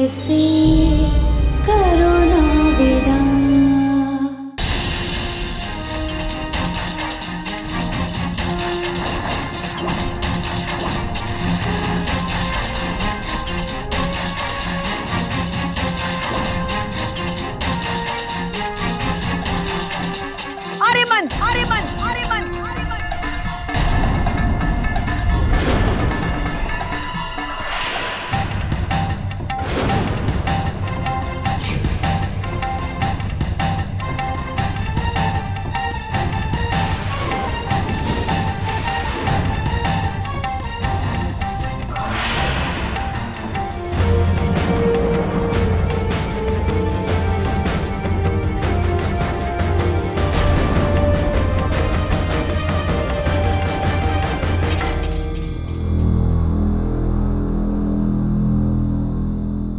से करो ना विदा। आर्यमन, आर्यमन, आर्यमन, आर्यमन।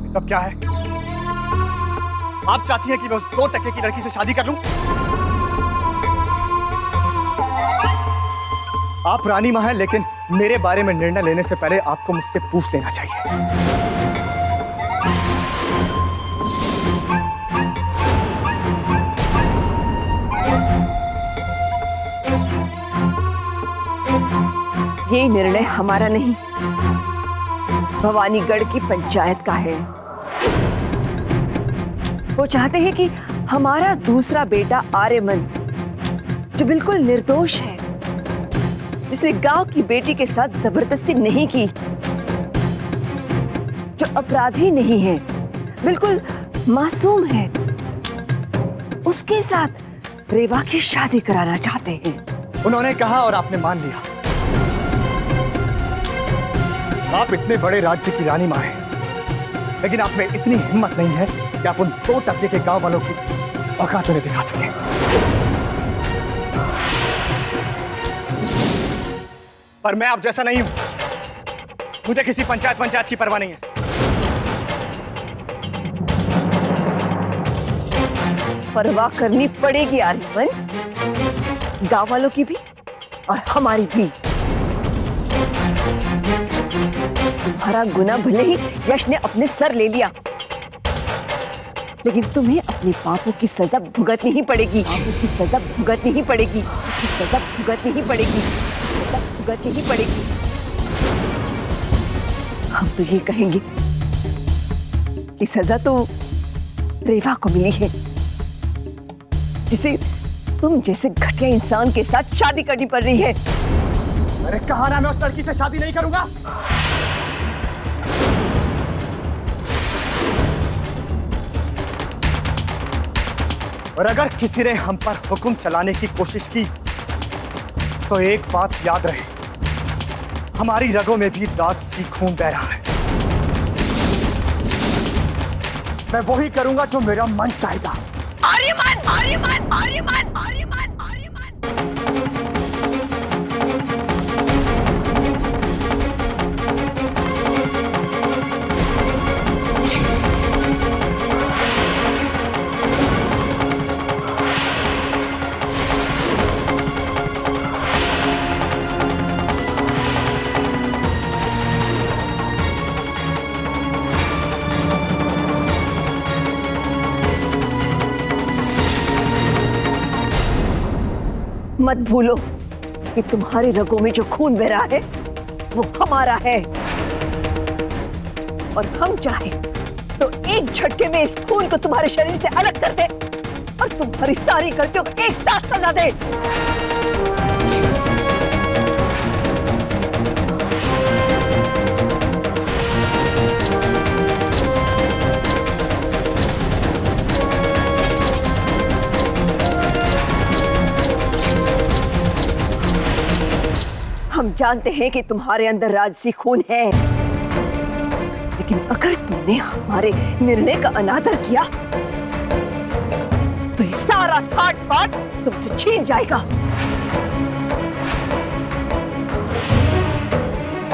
सब क्या है? आप चाहती हैं कि मैं उस 2 टके की लड़की से शादी कर लूं? आप रानी मां हैं, लेकिन मेरे बारे में निर्णय लेने से पहले आपको मुझसे पूछ लेना चाहिए। ये निर्णय हमारा नहीं, भवानीगढ़ की पंचायत का है। वो चाहते हैं कि हमारा दूसरा बेटा आर्यमन, जो बिल्कुल निर्दोष है, जिसने गांव की बेटी के साथ जबरदस्ती नहीं की, जो अपराधी नहीं है, बिल्कुल मासूम है, उसके साथ रेवा की शादी कराना चाहते हैं। उन्होंने कहा और आपने मान लिया। आप इतने बड़े राज्य की रानी मां हैं, लेकिन आप में इतनी हिम्मत नहीं है कि आप उन 2 टके के गांव वालों की औकात उन्हें दिखा सकें। पर मैं आप जैसा नहीं हूं। मुझे किसी पंचायत की परवाह नहीं है। परवाह करनी पड़ेगी आर्यमन, गांव वालों की भी और हमारी भी। तुम्हारा गुनाह भले ही यश ने अपने सर ले लिया, लेकिन तुम्हें अपने पापों की सजा भुगतनी ही पड़ेगी। पापों की सजा भुगतनी ही पड़ेगी। सजा भुगतनी ही पड़ेगी। सजा भुगतनी ही पड़ेगी। हम तो ये कहेंगे कि सजा तो रेवा को मिली है, जिसे तुम जैसे घटिया इंसान के साथ शादी करनी पड़ रही है। मैंने कहा ना, मैं उस लड़की से शादी नहीं करूंगा। और अगर किसी ने हम पर हुक्म चलाने की कोशिश की, तो एक बात याद रहे, हमारी रगों में भी राजसी खून बह रहा है। मैं वही करूंगा जो मेरा मन चाहेगा। आर्यमन, आर्यमन, आर्यमन, आर्यमन, आर्यमन। मत भूलो कि तुम्हारे रगों में जो खून बह रहा है वो हमारा है, और हम चाहे तो एक झटके में इस खून को तुम्हारे शरीर से अलग कर दे और तुम्हारी सारी गलतियों को एक साथ सजा दे। हम जानते हैं कि तुम्हारे अंदर राजसी खून है, लेकिन अगर तुमने हमारे निर्णय का अनादर किया तो ये सारा ठाट बाट तुमसे छीन जाएगा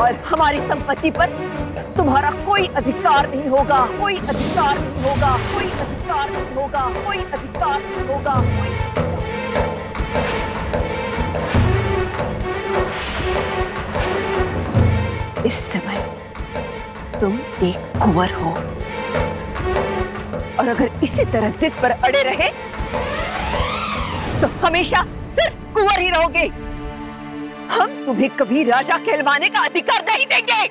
और हमारी संपत्ति पर तुम्हारा कोई अधिकार नहीं होगा। कोई अधिकार नहीं होगा। कोई अधिकार नहीं होगा। कोई अधिकार नहीं होगा। इस समय तुम एक कुंवर हो। और अगर इसी तरह जिद पर अड़े रहे तो हमेशा सिर्फ कुंवर ही रहोगे। हम तुम्हें कभी राजा कहलवाने का अधिकार नहीं देंगे।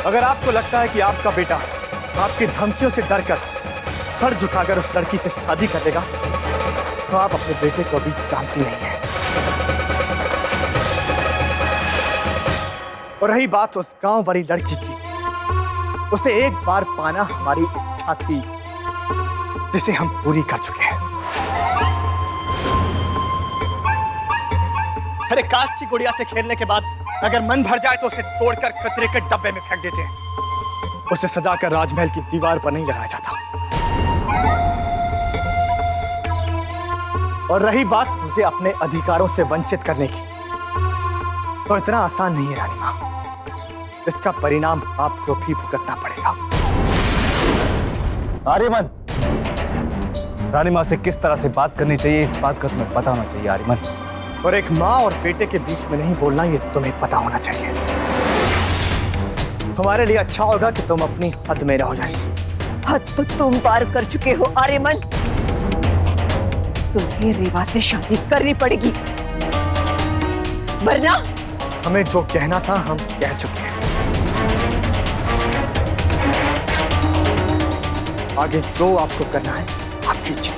अगर आपको लगता है कि आपका बेटा आपकी धमकियों से डरकर सर झुकाकर उस लड़की से शादी कर लेगा, तो आप अपने बेटे को अभी जानती नहीं है। और रही बात उस गांव वाली लड़की की, उसे एक बार पाना हमारी इच्छा थी, जिसे हम पूरी कर चुके हैं। अरे कास्ट की गुड़िया से खेलने के बाद अगर मन भर जाए तो उसे तोड़कर कचरे के डब्बे में फेंक देते हैं। उसे सजाकर राजमहल की दीवार पर नहीं लगाया जाता। और रही बात मुझे अपने अधिकारों से वंचित करने की, तो इतना आसान नहीं है रानी मां। इसका परिणाम आपको भी भुगतना पड़ेगा। आर्यमन, रानी मां से किस तरह से बात करनी चाहिए इस बात का तुम्हें पता होना चाहिए आर्यमन। और एक माँ और बेटे के बीच में नहीं बोलना, ये तुम्हें पता होना चाहिए। तुम्हारे लिए अच्छा होगा कि तुम अपनी हद में रहो यश। हद तो तुम पार कर चुके हो आर्यमन। तुम्हें रेवा से शादी करनी पड़ेगी, वरना हमें जो कहना था हम कह चुके हैं। आगे जो आपको करना है आप कीजिए।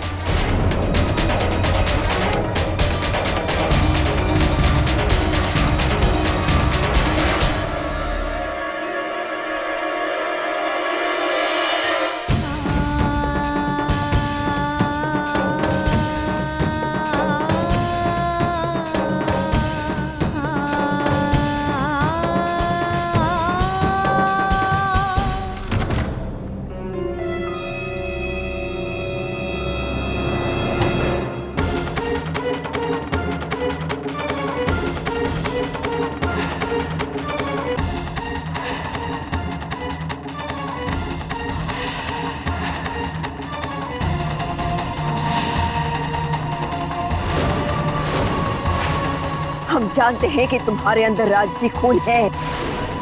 हम जानते हैं कि तुम्हारे अंदर राजसी खून है,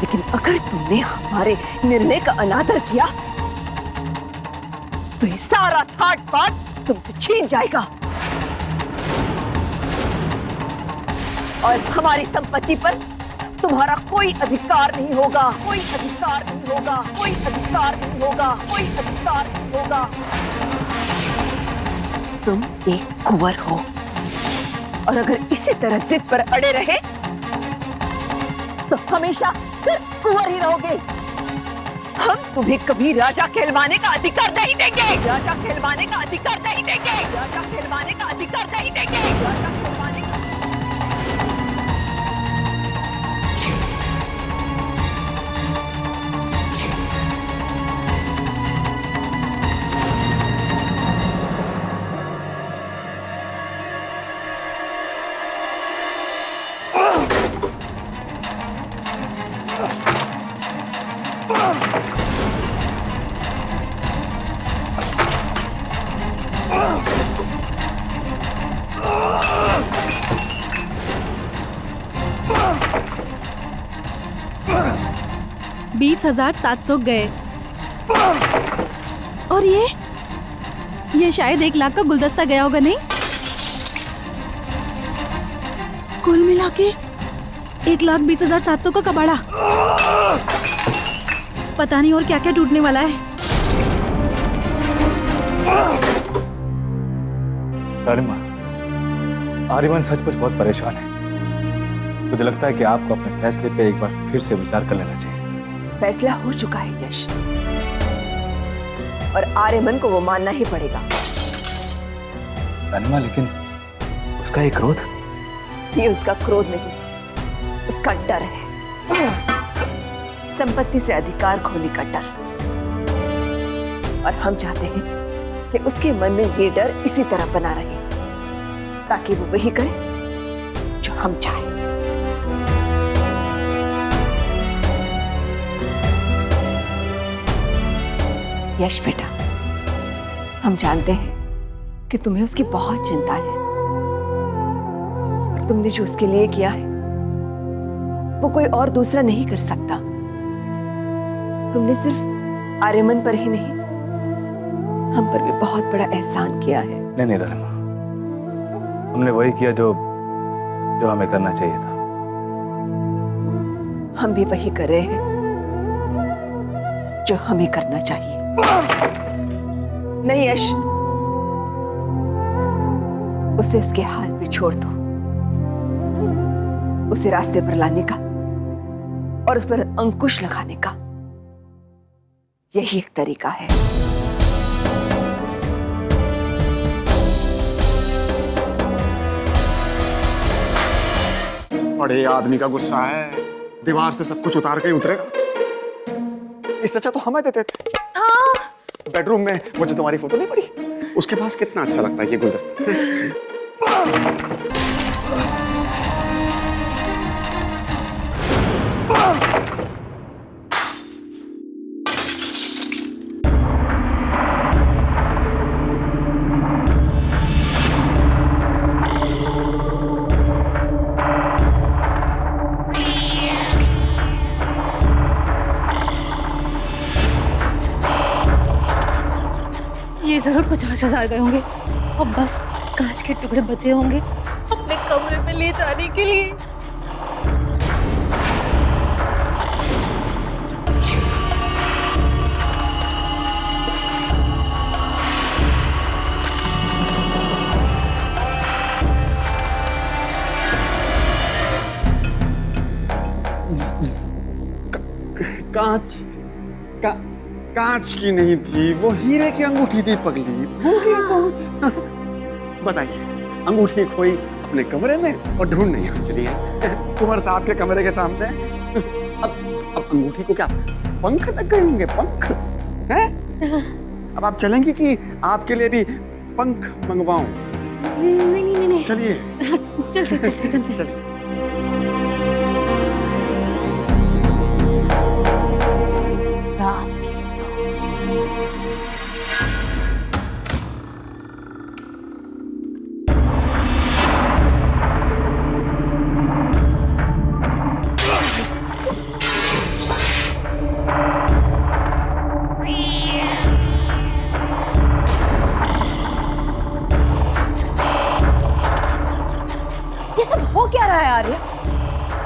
लेकिन अगर तुमने हमारे निर्णय का अनादर किया तो ये सारा ठाट बाट तुमसे छीन जाएगा और हमारी संपत्ति पर तुम्हारा कोई अधिकार नहीं होगा। कोई अधिकार नहीं होगा। कोई अधिकार नहीं होगा। कोई अधिकार नहीं होगा। तुम एक कुंवर हो और अगर इसी तरह जिद पर अड़े रहे तो हमेशा सिर्फ कुंवर ही रहोगे। हम तुम्हें कभी राजा कहलवाने का अधिकार नहीं देंगे। राजा कहलवाने का अधिकार नहीं देंगे। राजा कहलवाने का अधिकार नहीं देंगे। राजा कहलवाने का $20,700 गए और ये शायद 1 लाख का गुलदस्ता गया होगा। नहीं, कुल मिला के 1,20,700 का कबाड़ा। पता नहीं और क्या क्या टूटने वाला है। आर्यमन सचमुच बहुत परेशान है। मुझे लगता है कि आपको अपने फैसले पे एक बार फिर से विचार कर लेना चाहिए। फैसला हो चुका है यश, और आर्यमन को वो मानना ही पड़ेगा। रानी मां, लेकिन उसका ये क्रोध? ये उसका क्रोध नहीं, उसका डर है। संपत्ति से अधिकार खोने का डर। और हम चाहते हैं कि उसके मन में ये डर इसी तरह बना रहे, ताकि वो वही करे जो हम चाहें। यश बेटा, हम जानते हैं कि तुम्हें उसकी बहुत चिंता है और तुमने जो उसके लिए किया है वो कोई और दूसरा नहीं कर सकता। तुमने सिर्फ आर्यमन पर ही नहीं, हम पर भी बहुत बड़ा एहसान किया है। नहीं रानीमा, हमने वही किया जो हमें करना चाहिए था। हम भी वही कर रहे हैं जो हमें करना चाहिए। नहीं यश, उसे उसके हाल पे छोड़ दो। उसे रास्ते पर लाने का और उस पर अंकुश लगाने का यही एक तरीका है। बड़े आदमी का गुस्सा है, दीवार से सब कुछ उतार के ही उतरेगा। इससे अच्छा तो हमें देते थे। हाँ। बेडरूम में मुझे तुम्हारी फोटो नहीं पड़ी, उसके पास कितना अच्छा लगता है ये गुलदस्ता। ये जरूर 50,000 गए होंगे। अब बस कांच के टुकड़े बचे होंगे अपने कमरे में ले जाने के लिए। कांच की नहीं थी, वो हीरे की अंगूठी थी पगली। भूल गई तो बताइए, अंगूठी खोई अपने कमरे में और ढूंढ नहीं यहाँ चली है कुंवर साहब के कमरे के सामने। अब अंगूठी को क्या पंख लग गए होंगे? पंख हैं? अब आप चलेंगी कि आपके लिए भी पंख मंगवाऊं? नहीं चलिए चलते चलिए। राम की सौ। ये सब हो क्या रहा है आर्य?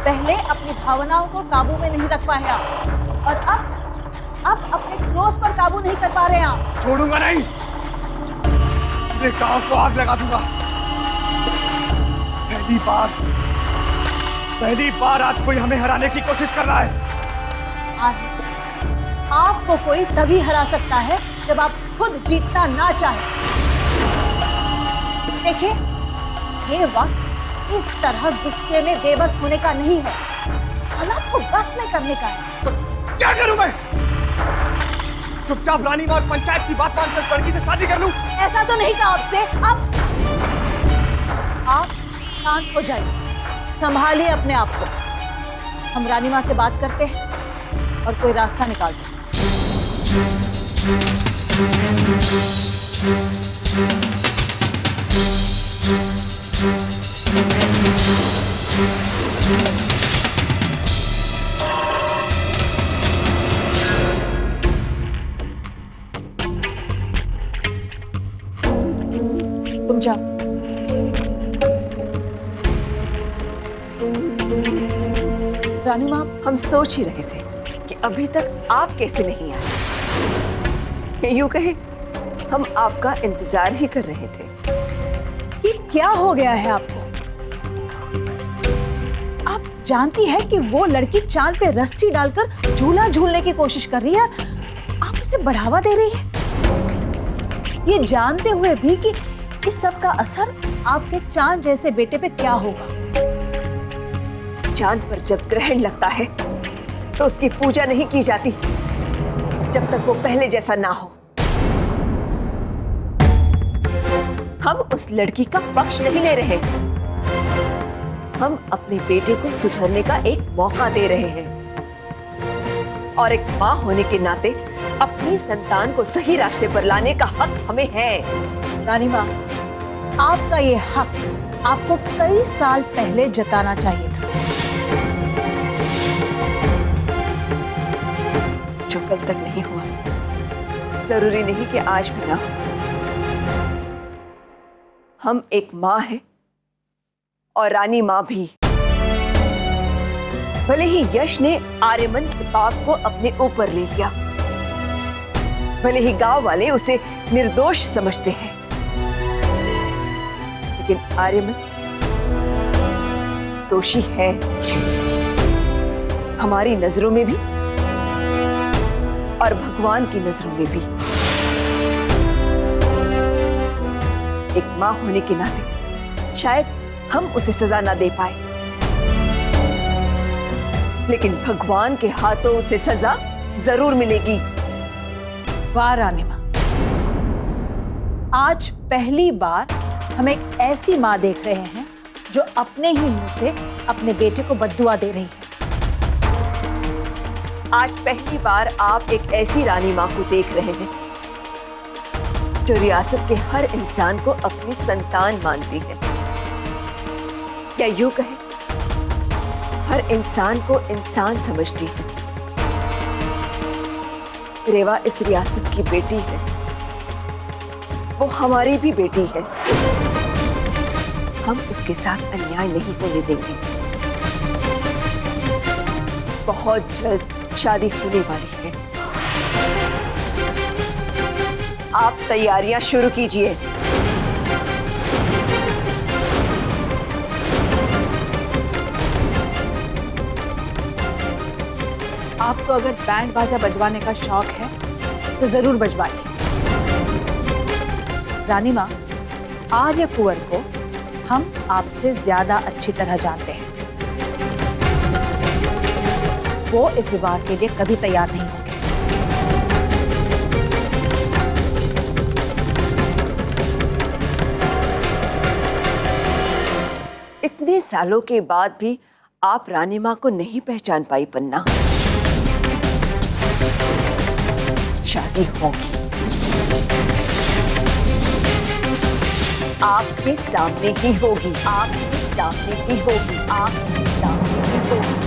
पहले अपनी भावनाओं को काबू में नहीं रख पाए आप, और अब अपने क्रोध पर काबू नहीं कर पा रहे हैं आप। छोड़ूंगा नहीं, ये गांव को आग लगा दूंगा। पहली बार आज कोई हमें हराने की कोशिश कर रहा है। आर्य, आपको कोई तभी हरा सकता है जब आप खुद जीतना ना चाहे। देखिए, ये वक्त इस तरह गुस्से में बेबस होने का नहीं है, हालात को बस में करने का है। तो क्या करूं मैं? चुपचाप रानी मां और पंचायत की बात मानकर इस लड़की से शादी कर लूं? ऐसा तो नहीं कहा आपसे। आप शांत हो जाइए, संभालिए अपने आप को। हम रानी मां से बात करते हैं और कोई रास्ता निकालते हैं। तुम जाओ। रानी मां, हम सोच ही रहे थे कि अभी तक आप कैसे नहीं आए। यूं कहे, हम आपका इंतजार ही कर रहे थे। ये क्या हो गया है आपको? आप जानती है कि वो लड़की चांद पे रस्सी डालकर झूला झूलने की कोशिश कर रही है, आप उसे बढ़ावा दे रही है, ये जानते हुए भी कि इस सब का असर आपके चांद जैसे बेटे पे क्या होगा। चांद पर जब ग्रहण लगता है तो उसकी पूजा नहीं की जाती जब तक वो पहले जैसा ना हो। हम उस लड़की का पक्ष नहीं ले रहे, हम अपने बेटे को सुधरने का एक मौका दे रहे हैं। और एक माँ होने के नाते अपनी संतान को सही रास्ते पर लाने का हक हमें है। रानी माँ, आपका ये हक आपको कई साल पहले जताना चाहिए था। जो कल तक नहीं हुआ, जरूरी नहीं कि आज भी ना हो। हम एक माँ है और रानी माँ भी। भले ही यश ने आर्यमन बाप को अपने ऊपर ले लिया, भले ही गांव वाले उसे निर्दोष समझते हैं, लेकिन आर्यमन दोषी है हमारी नजरों में भी और भगवान की नजरों में भी। एक मां होने के नाते शायद हम उसे सजा ना दे पाए, लेकिन भगवान के हाथों उसे सजा जरूर मिलेगी। वाह रानी माँ, आज पहली बार हम एक ऐसी माँ देख रहे हैं जो अपने ही मुंह से अपने बेटे को बद्दुआ दे रही है। आज पहली बार आप एक ऐसी रानी माँ को देख रहे हैं जो रियासत के हर इंसान को अपनी संतान मानती है, या यूं कहें हर इंसान को इंसान समझती है। रेवा इस रियासत की बेटी है, वो हमारी भी बेटी है। हम उसके साथ अन्याय नहीं होने देंगे। बहुत जल्द शादी होने वाली है, आप तैयारियां शुरू कीजिए। आपको अगर बैंड बाजा बजवाने का शौक है तो जरूर बजवाइए। रानी माँ, आर्य कुंवर को हम आपसे ज्यादा अच्छी तरह जानते हैं। वो इस विवाह के लिए कभी तैयार नहीं होंगे। इतने सालों के बाद भी आप रानी माँ को नहीं पहचान पाई पन्ना। शादी होगी, आपके सामने ही होगी, आपके सामने ही होगी, आपके सामने ही होगी।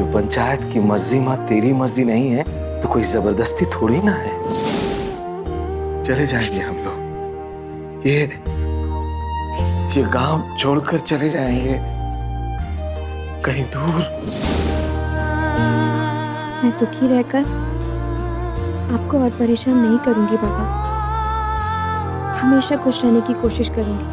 पंचायत की मर्जी माँ तेरी मर्जी नहीं है तो कोई जबरदस्ती थोड़ी ना है। चले जाएंगे हम लोग, ये गांव छोड़कर चले जाएंगे कहीं दूर। मैं दुखी रहकर आपको और परेशान नहीं करूंगी बाबा, हमेशा खुश रहने की कोशिश करूंगी।